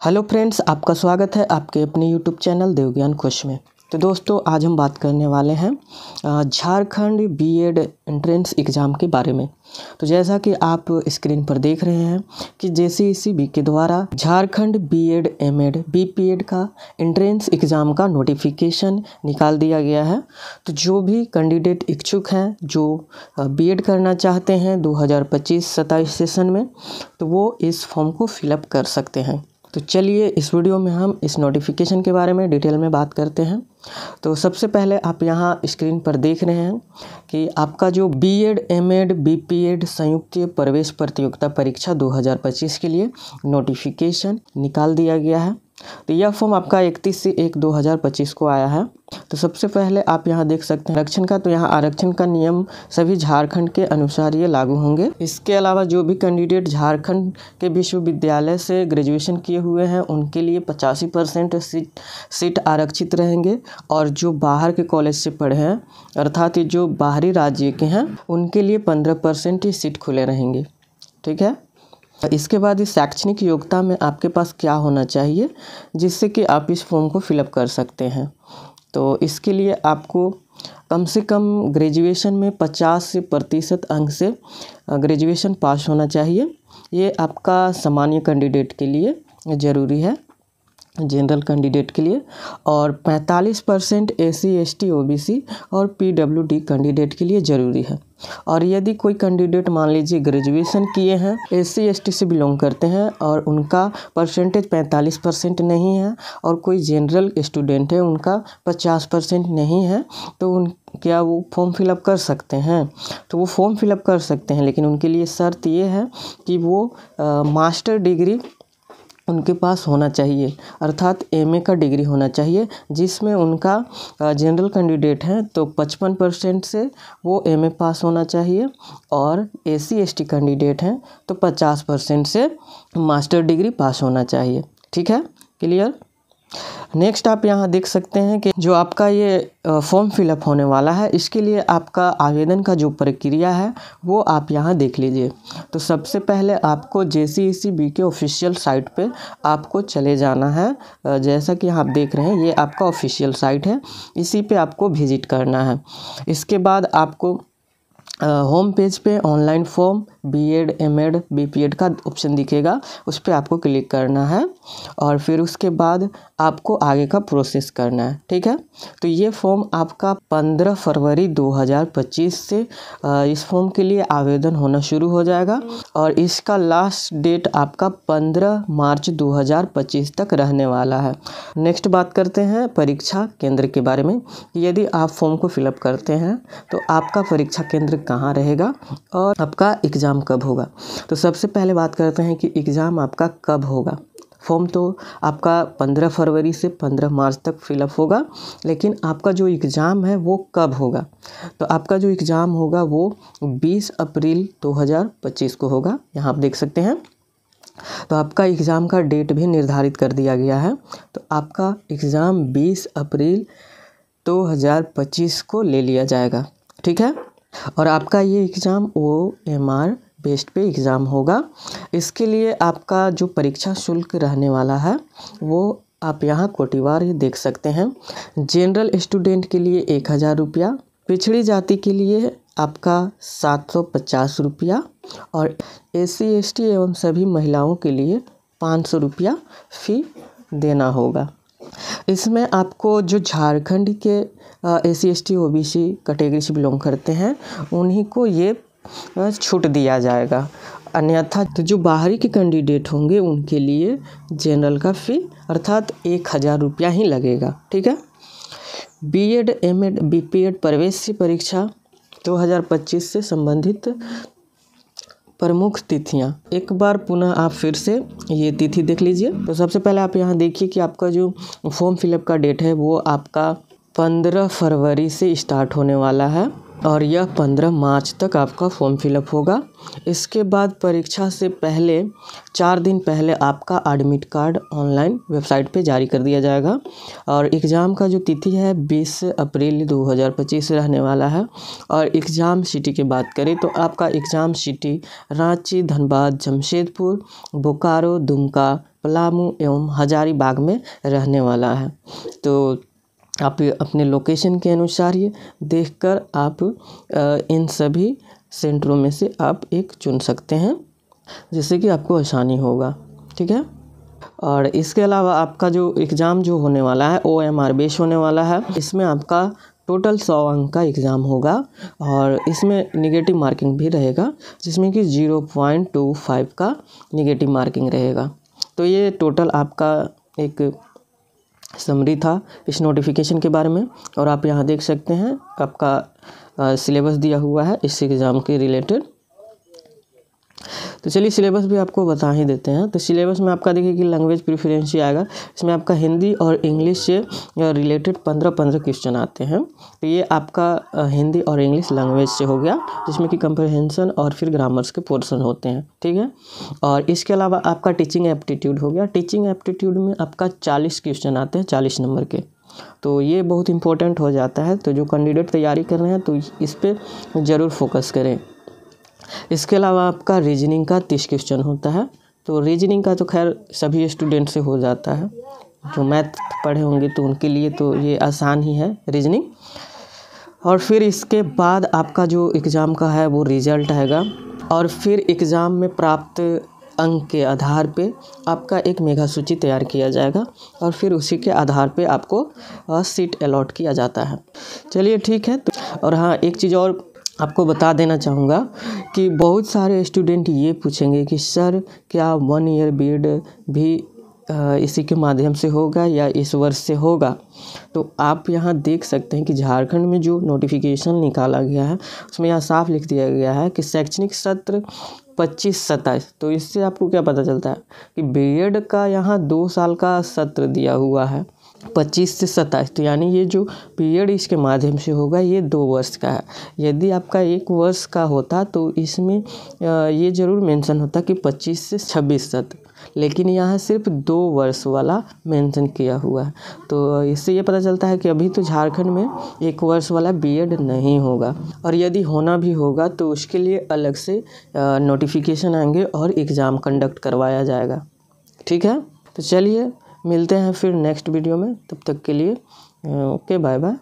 Hello friends, आपका स्वागत है आपके अपने यूट्यूब चैनल देवज्ञान खुश में। तो दोस्तों, आज हम बात करने वाले हैं झारखंड बीएड एंट्रेंस एग्ज़ाम के बारे में। तो जैसा कि आप स्क्रीन पर देख रहे हैं कि जेसीईसीबी के द्वारा झारखंड बीएड एमएड बीपीएड का एंट्रेंस एग्ज़ाम का नोटिफिकेशन निकाल दिया गया है। तो जो भी कैंडिडेट इच्छुक हैं जो बीएड करना चाहते हैं 2025-27 सेशन में, तो वो इस फॉर्म को फिलअप कर सकते हैं। तो चलिए इस वीडियो में हम इस नोटिफिकेशन के बारे में डिटेल में बात करते हैं। तो सबसे पहले आप यहाँ स्क्रीन पर देख रहे हैं कि आपका जो बीएड एमएड बीपीएड संयुक्त प्रवेश प्रतियोगिता परीक्षा 2025 के लिए नोटिफिकेशन निकाल दिया गया है। तो यह फॉर्म आपका 31/1/2025 को आया है। तो सबसे पहले आप यहाँ देख सकते हैं आरक्षण का। तो यहाँ आरक्षण का नियम सभी झारखंड के अनुसार ये लागू होंगे। इसके अलावा जो भी कैंडिडेट झारखंड के विश्वविद्यालय से ग्रेजुएशन किए हुए हैं उनके लिए 85% सीट आरक्षित रहेंगे, और जो बाहर के कॉलेज से पढ़े हैं अर्थात जो बाहरी राज्य के हैं उनके लिए 15% ही सीट खुले रहेंगे। ठीक है। इसके बाद इस शैक्षणिक योग्यता में आपके पास क्या होना चाहिए जिससे कि आप इस फॉर्म को फिलअप कर सकते हैं। तो इसके लिए आपको कम से कम ग्रेजुएशन में 50% अंक से ग्रेजुएशन पास होना चाहिए। ये आपका सामान्य कैंडिडेट के लिए ज़रूरी है, जनरल कैंडिडेट के लिए, और 45% एससी एसटी ओबीसी और पीडब्ल्यूडी कैंडिडेट के लिए ज़रूरी है। और यदि कोई कैंडिडेट मान लीजिए ग्रेजुएशन किए हैं, एससी एसटी से बिलोंग करते हैं और उनका परसेंटेज 45% नहीं है, और कोई जनरल स्टूडेंट है उनका 50% नहीं है, तो क्या वो फॉर्म फिलअप कर सकते हैं? तो वो फॉर्म फिलअप कर सकते हैं, लेकिन उनके लिए शर्त ये है कि वो मास्टर डिग्री उनके पास होना चाहिए, अर्थात एमए का डिग्री होना चाहिए, जिसमें उनका जनरल कैंडिडेट हैं तो 55% से वो एमए पास होना चाहिए, और एससी एसटी कैंडिडेट हैं तो 50% से मास्टर डिग्री पास होना चाहिए। ठीक है, क्लियर। नेक्स्ट आप यहाँ देख सकते हैं कि जो आपका ये फॉर्म फिलअप होने वाला है, इसके लिए आपका आवेदन का जो प्रक्रिया है वो आप यहाँ देख लीजिए। तो सबसे पहले आपको जेसीईसीबी के ऑफिशियल साइट पे आपको चले जाना है। जैसा कि आप देख रहे हैं ये आपका ऑफिशियल साइट है, इसी पे आपको विजिट करना है। इसके बाद आपको होम पेज पे online form B Ed M Ed B P Ed का ऑप्शन दिखेगा, उस पर आपको क्लिक करना है, और फिर उसके बाद आपको आगे का प्रोसेस करना है। ठीक है। तो ये फॉर्म आपका 15 फरवरी 2025 से इस फॉर्म के लिए आवेदन होना शुरू हो जाएगा, और इसका लास्ट डेट आपका 15 मार्च 2025 तक रहने वाला है। नेक्स्ट बात करते हैं परीक्षा केंद्र के बारे में। यदि आप फॉर्म को फिलअप करते हैं तो आपका परीक्षा केंद्र कहाँ रहेगा और आपका एग्ज़ाम कब होगा। तो सबसे पहले बात करते हैं कि एग्ज़ाम आपका कब होगा। फॉर्म तो आपका 15 फरवरी से 15 मार्च तक फिलअप होगा, लेकिन आपका जो एग्ज़ाम है वो कब होगा। तो आपका जो एग्ज़ाम होगा वो 20 अप्रैल 2025 को होगा। यहाँ आप देख सकते हैं। तो आपका एग्ज़ाम का डेट भी निर्धारित कर दिया गया है। तो आपका एग्ज़ाम 20 अप्रैल 2025 को ले लिया जाएगा। ठीक है। और आपका ये एग्ज़ाम OMR बेस्ड पे एग्ज़ाम होगा। इसके लिए आपका जो परीक्षा शुल्क रहने वाला है वो आप यहाँ कोटिवार ही देख सकते हैं। जनरल स्टूडेंट के लिए 1000 रुपया, पिछड़ी जाति के लिए आपका 750 रुपया, और एससी एसटी एवं सभी महिलाओं के लिए 500 रुपया फ़ी देना होगा। इसमें आपको जो झारखंड के एससी एसटी ओबीसी कैटेगरी से बिलोंग करते हैं उन्हीं को ये छूट दिया जाएगा। अन्यथा तो जो बाहरी के कैंडिडेट होंगे उनके लिए जनरल का फ़ी अर्थात 1000 रुपया ही लगेगा। ठीक है। बीएड एमएड बीपीएड प्रवेश परीक्षा 2025 से संबंधित प्रमुख तिथियां एक बार पुनः आप फिर से ये तिथि देख लीजिए। तो सबसे पहले आप यहाँ देखिए कि आपका जो फॉर्म फिलअप का डेट है वो आपका 15 फरवरी से स्टार्ट होने वाला है। और यह 15 मार्च तक आपका फॉर्म फिलअप होगा। इसके बाद परीक्षा से पहले 4 दिन पहले आपका एडमिट कार्ड ऑनलाइन वेबसाइट पे जारी कर दिया जाएगा। और एग्ज़ाम का जो तिथि है 20 अप्रैल 2025 रहने वाला है। और एग्ज़ाम सिटी की बात करें तो आपका एग्ज़ाम सिटी रांची, धनबाद, जमशेदपुर, बोकारो, दुमका, पलामू एवं हजारीबाग में रहने वाला है। तो आप अपने लोकेशन के अनुसार ये देखकर आप इन सभी सेंटरों में से आप एक चुन सकते हैं, जिससे कि आपको आसानी होगा। ठीक है। और इसके अलावा आपका जो एग्ज़ाम जो होने वाला है OMR बेस होने वाला है। इसमें आपका टोटल 100 अंक का एग्ज़ाम होगा और इसमें नेगेटिव मार्किंग भी रहेगा, जिसमें कि 0.25 का नेगेटिव मार्किंग रहेगा। तो ये टोटल आपका एक समरी था इस नोटिफिकेशन के बारे में। और आप यहाँ देख सकते हैं आपका सिलेबस दिया हुआ है इस एग्ज़ाम के रिलेटेड। तो चलिए सिलेबस भी आपको बता ही देते हैं। तो सिलेबस में आपका देखिए कि लैंग्वेज प्रेफरेंस ही आएगा। इसमें आपका हिंदी और इंग्लिश से रिलेटेड 15-15 क्वेश्चन आते हैं। तो ये आपका हिंदी और इंग्लिश लैंग्वेज से हो गया, जिसमें कि कंप्रहेंशन और फिर ग्रामर्स के पोर्शन होते हैं। ठीक है। और इसके अलावा आपका टीचिंग एप्टीट्यूड हो गया। टीचिंग एप्टीट्यूड में आपका 40 क्वेश्चन आते हैं 40 नंबर के। तो ये बहुत इंपॉर्टेंट हो जाता है। तो जो कैंडिडेट तैयारी कर रहे हैं तो इस पर ज़रूर फोकस करें। इसके अलावा आपका रीजनिंग का 30 क्वेश्चन होता है। तो रीजनिंग का तो खैर सभी स्टूडेंट से हो जाता है, जो मैथ पढ़े होंगे तो उनके लिए तो ये आसान ही है रीजनिंग। और फिर इसके बाद आपका जो एग्ज़ाम का है वो रिज़ल्ट आएगा और फिर एग्ज़ाम में प्राप्त अंक के आधार पे आपका एक मेगा सूची तैयार किया जाएगा और फिर उसी के आधार पे आपको सीट अलॉट किया जाता है। चलिए ठीक है। और हाँ, एक चीज़ और आपको बता देना चाहूँगा कि बहुत सारे स्टूडेंट ये पूछेंगे कि सर क्या 1 ईयर बीएड भी इसी के माध्यम से होगा या इस वर्ष से होगा। तो आप यहाँ देख सकते हैं कि झारखंड में जो नोटिफिकेशन निकाला गया है उसमें यहाँ साफ लिख दिया गया है कि शैक्षणिक सत्र 25-27। तो इससे आपको क्या पता चलता है कि बीएड का यहाँ 2 साल का सत्र दिया हुआ है 25 से 27। तो यानी ये जो बीएड इसके माध्यम से होगा ये 2 वर्ष का है। यदि आपका 1 वर्ष का होता तो इसमें ये ज़रूर मेंशन होता कि 25 से 26 सत्र, लेकिन यहाँ सिर्फ 2 वर्ष वाला मेंशन किया हुआ है। तो इससे ये पता चलता है कि अभी तो झारखंड में 1 वर्ष वाला बीएड नहीं होगा। और यदि होना भी होगा तो उसके लिए अलग से नोटिफिकेशन आएंगे और एग्ज़ाम कंडक्ट करवाया जाएगा। ठीक है। तो चलिए मिलते हैं फिर नेक्स्ट वीडियो में। तब तक के लिए ओके, बाय बाय।